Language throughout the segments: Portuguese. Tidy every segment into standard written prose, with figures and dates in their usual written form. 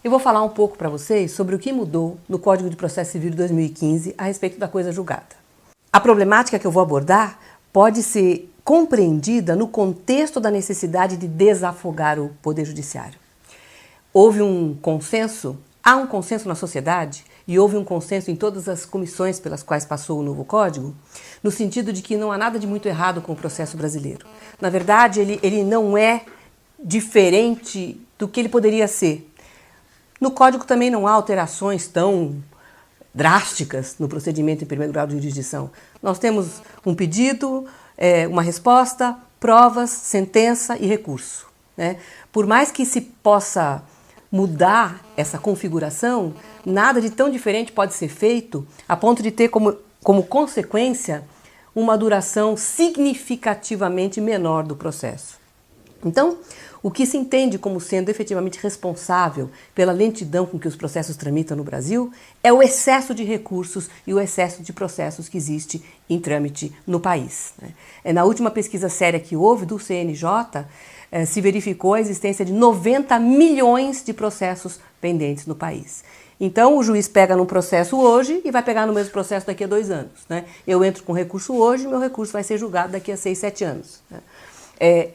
Eu vou falar um pouco para vocês sobre o que mudou no Código de Processo Civil de 2015 a respeito da coisa julgada. A problemática que eu vou abordar pode ser compreendida no contexto da necessidade de desafogar o Poder Judiciário. Houve um consenso, há um consenso na sociedade e houve um consenso em todas as comissões pelas quais passou o novo Código, no sentido de que não há nada de muito errado com o processo brasileiro. Na verdade, ele não é diferente do que ele poderia ser. No Código também não há alterações tão drásticas no procedimento em primeiro grau de jurisdição. Nós temos um pedido, uma resposta, provas, sentença e recurso, né? Por mais que se possa mudar essa configuração, nada de tão diferente pode ser feito a ponto de ter como consequência uma duração significativamente menor do processo. Então, o que se entende como sendo efetivamente responsável pela lentidão com que os processos tramitam no Brasil é o excesso de recursos e o excesso de processos que existe em trâmite no país. Na última pesquisa séria que houve do CNJ, se verificou a existência de 90 milhões de processos pendentes no país. Então, o juiz pega num processo hoje e vai pegar no mesmo processo daqui a 2 anos. Né? Eu entro com recurso hoje e meu recurso vai ser julgado daqui a 6, 7 anos. Né?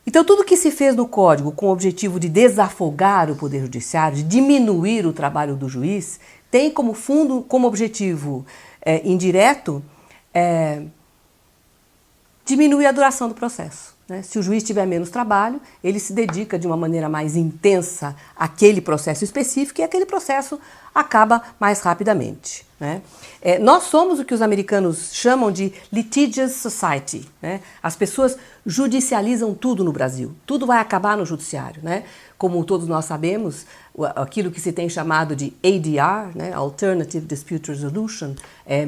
Então, tudo que se fez no Código com o objetivo de desafogar o Poder Judiciário, de diminuir o trabalho do juiz, tem como fundo, como objetivo indireto, diminuir a duração do processo. Né? Se o juiz tiver menos trabalho, ele se dedica de uma maneira mais intensa àquele processo específico e aquele processo acaba mais rapidamente. Né? Nós somos o que os americanos chamam de litigious society. Né? As pessoas judicializam tudo no Brasil, tudo vai acabar no judiciário. Né? Como todos nós sabemos, aquilo que se tem chamado de ADR, né? Alternative Dispute Resolution,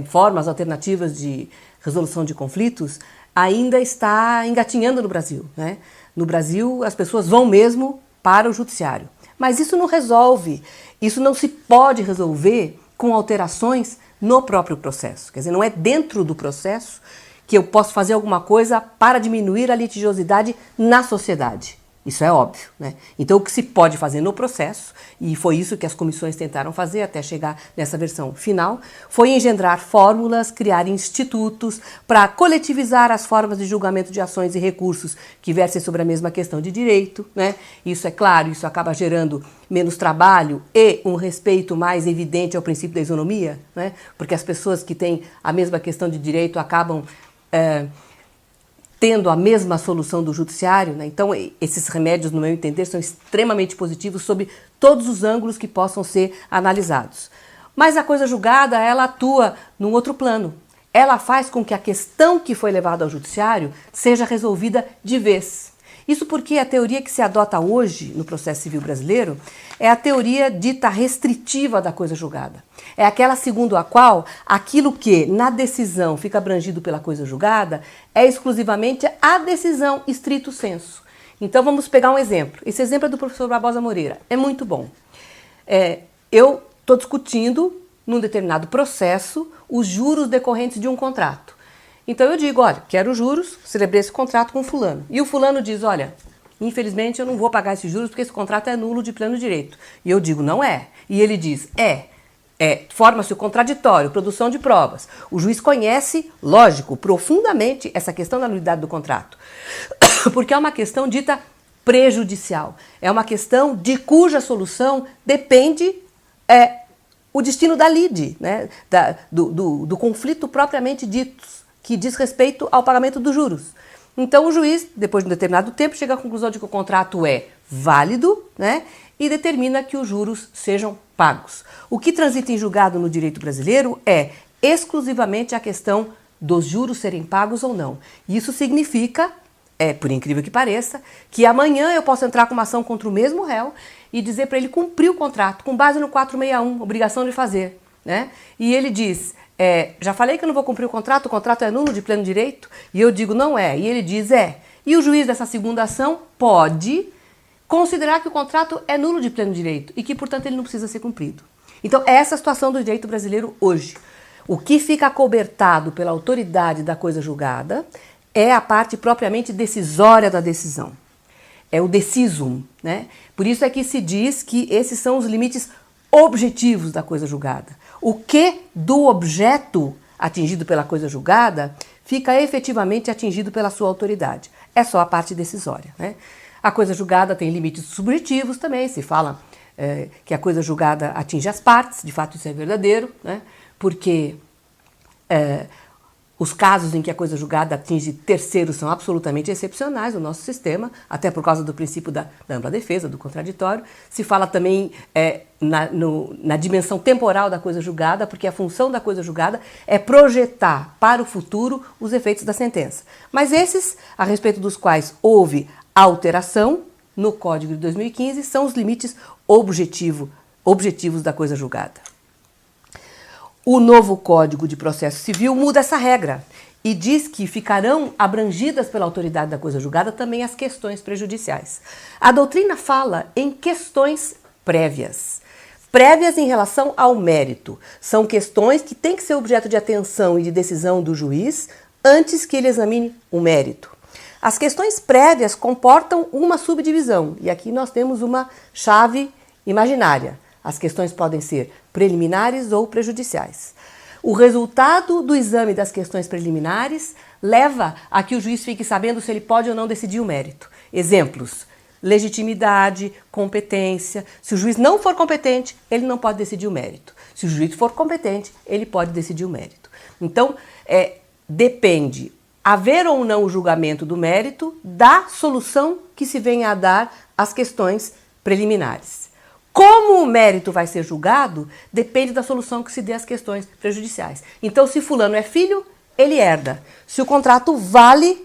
formas alternativas de resolução de conflitos, ainda está engatinhando no Brasil. Né? No Brasil, as pessoas vão mesmo para o judiciário. Mas isso não resolve, isso não se pode resolver com alterações no próprio processo. Quer dizer, não é dentro do processo que eu posso fazer alguma coisa para diminuir a litigiosidade na sociedade. Isso é óbvio, né? Então, o que se pode fazer no processo, e foi isso que as comissões tentaram fazer até chegar nessa versão final, foi engendrar fórmulas, criar institutos para coletivizar as formas de julgamento de ações e recursos que versem sobre a mesma questão de direito, né? Isso é claro, isso acaba gerando menos trabalho e um respeito mais evidente ao princípio da isonomia, né? Porque as pessoas que têm a mesma questão de direito acabam tendo a mesma solução do judiciário, né? Então esses remédios, no meu entender, são extremamente positivos sob todos os ângulos que possam ser analisados. Mas a coisa julgada, ela atua num outro plano. Ela faz com que a questão que foi levada ao judiciário seja resolvida de vez. Isso porque a teoria que se adota hoje no processo civil brasileiro é a teoria dita restritiva da coisa julgada. É aquela segundo a qual aquilo que na decisão fica abrangido pela coisa julgada é exclusivamente a decisão stricto sensu. Então vamos pegar um exemplo. Esse exemplo é do professor Barbosa Moreira. É muito bom. Eu estou discutindo num determinado processo os juros decorrentes de um contrato. Então eu digo, olha, quero juros, celebrei esse contrato com fulano. E o fulano diz, olha, infelizmente eu não vou pagar esses juros porque esse contrato é nulo de pleno direito. E eu digo, não é. E ele diz, forma-se o contraditório, produção de provas. O juiz conhece, lógico, profundamente essa questão da nulidade do contrato. Porque é uma questão dita prejudicial. É uma questão de cuja solução depende o destino da lide, né? do conflito propriamente dito, que diz respeito ao pagamento dos juros. Então o juiz, depois de um determinado tempo, chega à conclusão de que o contrato é válido, né, e determina que os juros sejam pagos. O que transita em julgado no direito brasileiro é exclusivamente a questão dos juros serem pagos ou não. Isso significa, por incrível que pareça, que amanhã eu posso entrar com uma ação contra o mesmo réu e dizer para ele cumprir o contrato com base no 461, obrigação de fazer. Né? E ele diz, já falei que eu não vou cumprir o contrato é nulo de pleno direito? E eu digo, não é. E ele diz, E o juiz dessa segunda ação pode considerar que o contrato é nulo de pleno direito e que, portanto, ele não precisa ser cumprido. Então, essa é a situação do direito brasileiro hoje. O que fica acobertado pela autoridade da coisa julgada é a parte propriamente decisória da decisão. é o decisum, né? Por isso é que se diz que esses são os limites objetivos da coisa julgada. O que do objeto atingido pela coisa julgada fica efetivamente atingido pela sua autoridade. É só a parte decisória, né? A coisa julgada tem limites subjetivos também, se fala que a coisa julgada atinge as partes, de fato isso é verdadeiro, né? Porque os casos em que a coisa julgada atinge terceiros são absolutamente excepcionais no nosso sistema, até por causa do princípio da ampla defesa, do contraditório. Se fala também na dimensão temporal da coisa julgada, porque a função da coisa julgada é projetar para o futuro os efeitos da sentença. Mas esses, a respeito dos quais houve alteração no Código de 2015, são os limites objetivos da coisa julgada. O novo Código de Processo Civil muda essa regra e diz que ficarão abrangidas pela autoridade da coisa julgada também as questões prejudiciais. A doutrina fala em questões prévias. Prévias em relação ao mérito. São questões que têm que ser objeto de atenção e de decisão do juiz antes que ele examine o mérito. As questões prévias comportam uma subdivisão e aqui nós temos uma chave imaginária. As questões podem ser preliminares ou prejudiciais. O resultado do exame das questões preliminares leva a que o juiz fique sabendo se ele pode ou não decidir o mérito. Exemplos: legitimidade, competência. Se o juiz não for competente, ele não pode decidir o mérito. Se o juiz for competente, ele pode decidir o mérito. Então, depende haver ou não o julgamento do mérito da solução que se venha a dar às questões preliminares. Como o mérito vai ser julgado, depende da solução que se dê às questões prejudiciais. Então, se fulano é filho, ele herda. Se o contrato vale,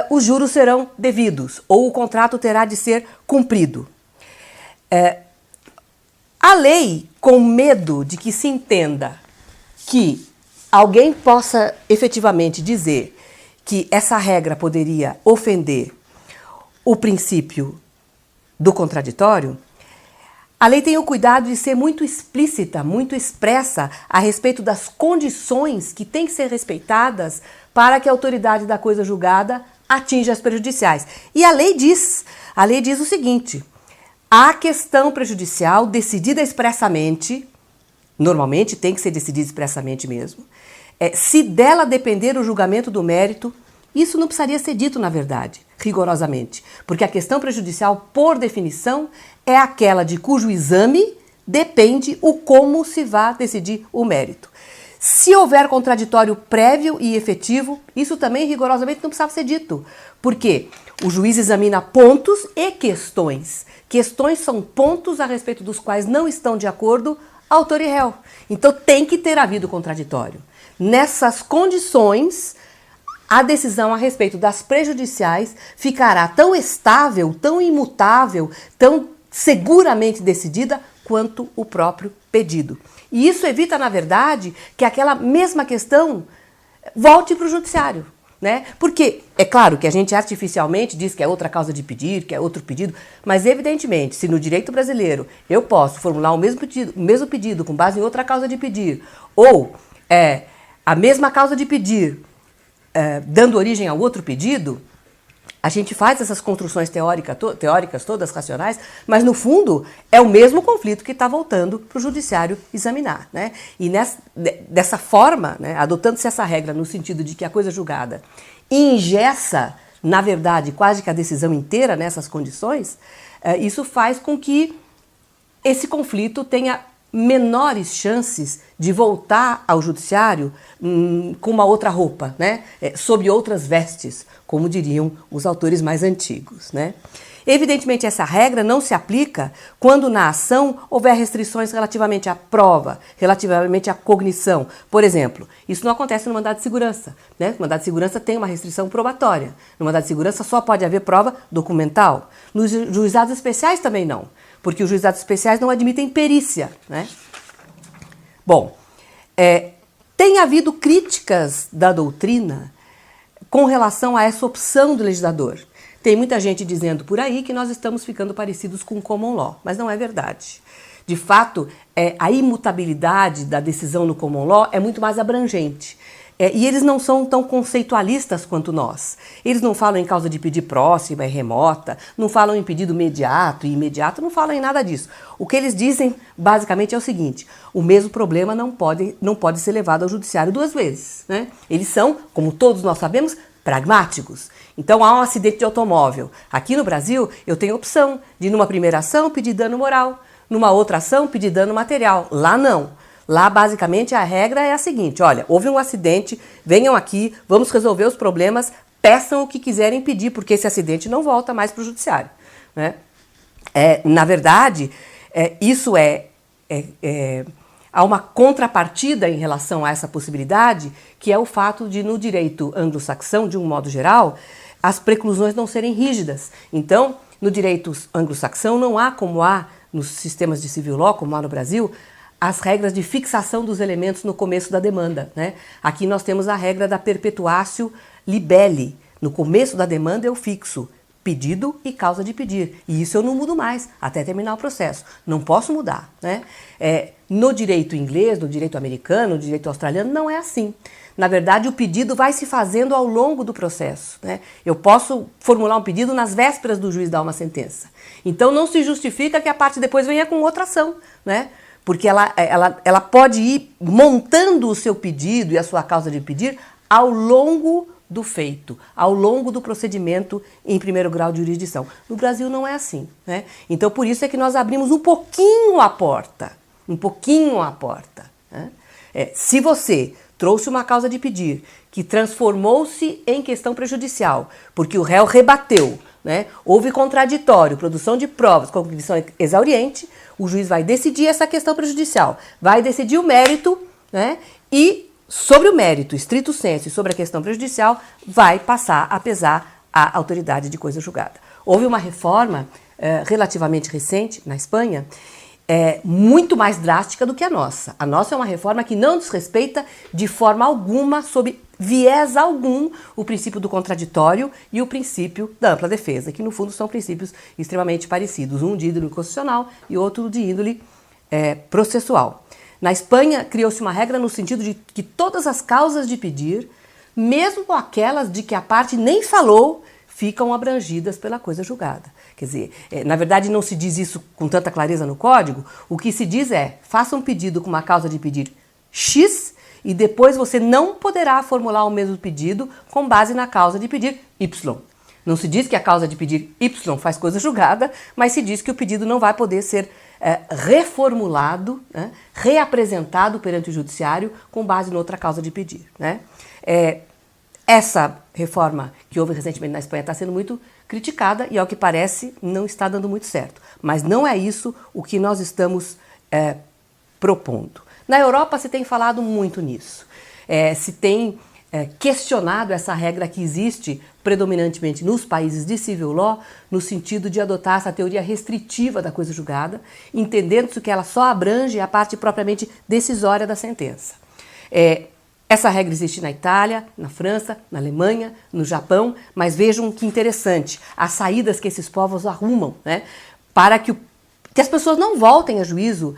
os juros serão devidos, ou o contrato terá de ser cumprido. A lei, com medo de que se entenda que alguém possa efetivamente dizer que essa regra poderia ofender o princípio do contraditório, a lei tem o cuidado de ser muito explícita, muito expressa a respeito das condições que têm que ser respeitadas para que a autoridade da coisa julgada atinja as prejudiciais. E a lei diz o seguinte: a questão prejudicial decidida expressamente, normalmente tem que ser decidida expressamente mesmo, se dela depender o julgamento do mérito, isso não precisaria ser dito, na verdade, rigorosamente, porque a questão prejudicial, por definição, é aquela de cujo exame depende o como se vai decidir o mérito. Se houver contraditório prévio e efetivo, isso também rigorosamente não precisava ser dito, porque o juiz examina pontos e questões. Questões são pontos a respeito dos quais não estão de acordo autor e réu. Então tem que ter havido contraditório. Nessas condições, a decisão a respeito das prejudiciais ficará tão estável, tão imutável, tão seguramente decidida quanto o próprio pedido. E isso evita, na verdade, que aquela mesma questão volte para o judiciário, né? Porque é claro que a gente artificialmente diz que é outra causa de pedir, que é outro pedido, mas evidentemente, se no direito brasileiro eu posso formular o mesmo pedido com base em outra causa de pedir, ou a mesma causa de pedir dando origem a outro pedido, a gente faz essas construções teóricas todas racionais, mas no fundo é o mesmo conflito que está voltando para o judiciário examinar, né? E dessa forma, né, adotando-se essa regra no sentido de que a coisa julgada engessa, na verdade, quase que a decisão inteira nessas condições, isso faz com que esse conflito tenha menores chances de voltar ao judiciário com uma outra roupa, né? Sob outras vestes, como diriam os autores mais antigos, né? Evidentemente, essa regra não se aplica quando na ação houver restrições relativamente à prova, relativamente à cognição. Por exemplo, isso não acontece no mandado de segurança, né? O mandado de segurança tem uma restrição probatória. No mandado de segurança só pode haver prova documental. Nos juizados especiais também não, porque os juizados especiais não admitem perícia, né? Bom, tem havido críticas da doutrina com relação a essa opção do legislador. Tem muita gente dizendo por aí que nós estamos ficando parecidos com o common law, mas não é verdade. De fato, a imutabilidade da decisão no common law é muito mais abrangente. E eles não são tão conceitualistas quanto nós. Eles não falam em causa de pedir próxima e remota, não falam em pedido imediato e imediato, não falam em nada disso. O que eles dizem, basicamente, é o seguinte: o mesmo problema não pode ser levado ao judiciário duas vezes, né? Eles são, como todos nós sabemos, pragmáticos. Então, há um acidente de automóvel. Aqui no Brasil, eu tenho a opção de, numa primeira ação, pedir dano moral, numa outra ação, pedir dano material. Lá não. Lá, basicamente, a regra é a seguinte: olha, houve um acidente, venham aqui, vamos resolver os problemas, peçam o que quiserem pedir, porque esse acidente não volta mais para o judiciário, né? Na verdade, há uma contrapartida em relação a essa possibilidade, que é o fato de, no direito anglo-saxão, de um modo geral, as preclusões não serem rígidas. Então, no direito anglo-saxão, não há, como há nos sistemas de civil law, como há no Brasil, as regras de fixação dos elementos no começo da demanda, né? Aqui nós temos a regra da perpetuatio libelli. No começo da demanda eu fixo pedido e causa de pedir. E isso eu não mudo mais até terminar o processo. Não posso mudar, né? No direito inglês, no direito americano, no direito australiano, não é assim. Na verdade, o pedido vai se fazendo ao longo do processo, né? Eu posso formular um pedido nas vésperas do juiz dar uma sentença. Então, não se justifica que a parte depois venha com outra ação, né? Porque ela pode ir montando o seu pedido e a sua causa de pedir ao longo do feito, ao longo do procedimento em primeiro grau de jurisdição. No Brasil não é assim, né? Então, por isso é que nós abrimos um pouquinho a porta, né? Se você trouxe uma causa de pedir que transformou-se em questão prejudicial, porque o réu rebateu, né? Houve contraditório, produção de provas, conclusão exauriente, o juiz vai decidir essa questão prejudicial, vai decidir o mérito, né? E sobre o mérito, estrito sensu, e sobre a questão prejudicial, vai passar a pesar a autoridade de coisa julgada. Houve uma reforma relativamente recente na Espanha, muito mais drástica do que a nossa. A nossa é uma reforma que não desrespeita de forma alguma, sob viés algum, o princípio do contraditório e o princípio da ampla defesa, que no fundo são princípios extremamente parecidos, um de índole constitucional e outro de índole processual. Na Espanha, criou-se uma regra no sentido de que todas as causas de pedir, mesmo aquelas de que a parte nem falou, ficam abrangidas pela coisa julgada. Quer dizer, na verdade não se diz isso com tanta clareza no código, o que se diz é: faça um pedido com uma causa de pedir X e depois você não poderá formular o mesmo pedido com base na causa de pedir Y. Não se diz que a causa de pedir Y faz coisa julgada, mas se diz que o pedido não vai poder ser reformulado, né, reapresentado perante o judiciário com base em outra causa de pedir, né? Essa reforma que houve recentemente na Espanha está sendo muito criticada e, ao que parece, não está dando muito certo. Mas não é isso o que nós estamos propondo. Na Europa se tem falado muito nisso. Se tem questionado essa regra que existe predominantemente nos países de civil law, no sentido de adotar essa teoria restritiva da coisa julgada, entendendo-se que ela só abrange a parte propriamente decisória da sentença. Essa regra existe na Itália, na França, na Alemanha, no Japão, mas vejam que interessante, as saídas que esses povos arrumam, né, para que as pessoas não voltem a juízo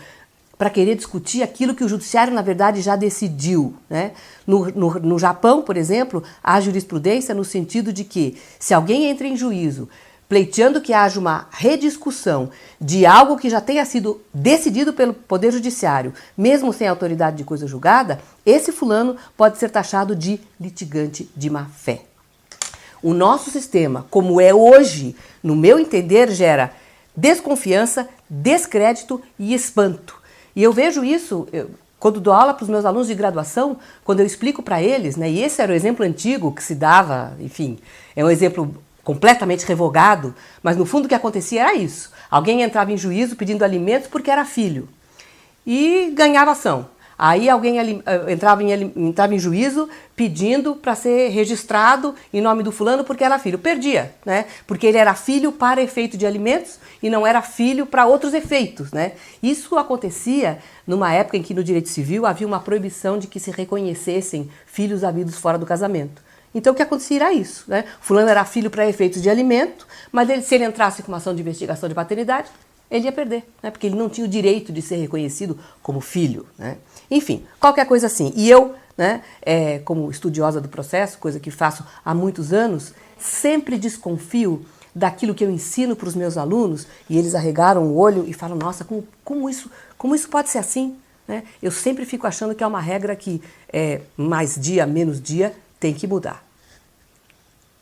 para querer discutir aquilo que o judiciário, na verdade, já decidiu, né? No Japão, por exemplo, há jurisprudência no sentido de que, se alguém entra em juízo pleiteando que haja uma rediscussão de algo que já tenha sido decidido pelo Poder Judiciário, mesmo sem autoridade de coisa julgada, esse fulano pode ser taxado de litigante de má-fé. O nosso sistema, como é hoje, no meu entender, gera desconfiança, descrédito e espanto. E eu vejo isso quando dou aula para os meus alunos de graduação, quando eu explico para eles, né, e esse era o exemplo antigo que se dava, enfim, é um exemplo completamente revogado, mas no fundo o que acontecia era isso. Alguém entrava em juízo pedindo alimentos porque era filho e ganhava ação. Aí alguém entrava em juízo pedindo para ser registrado em nome do fulano porque era filho. Perdia, né? Porque ele era filho para efeito de alimentos e não era filho para outros efeitos, né? Isso acontecia numa época em que no direito civil havia uma proibição de que se reconhecessem filhos havidos fora do casamento. Então o que acontecia era isso, né? Fulano era filho para efeitos de alimento, mas se ele entrasse com uma ação de investigação de paternidade, ele ia perder, né? Porque ele não tinha o direito de ser reconhecido como filho, né? Enfim, qualquer coisa assim. E eu né, como estudiosa do processo, coisa que faço há muitos anos, sempre desconfio daquilo que eu ensino para os meus alunos e eles arregaram o olho e falam, nossa, como isso pode ser assim? Né? Eu sempre fico achando que é uma regra que mais dia, menos dia, tem que mudar.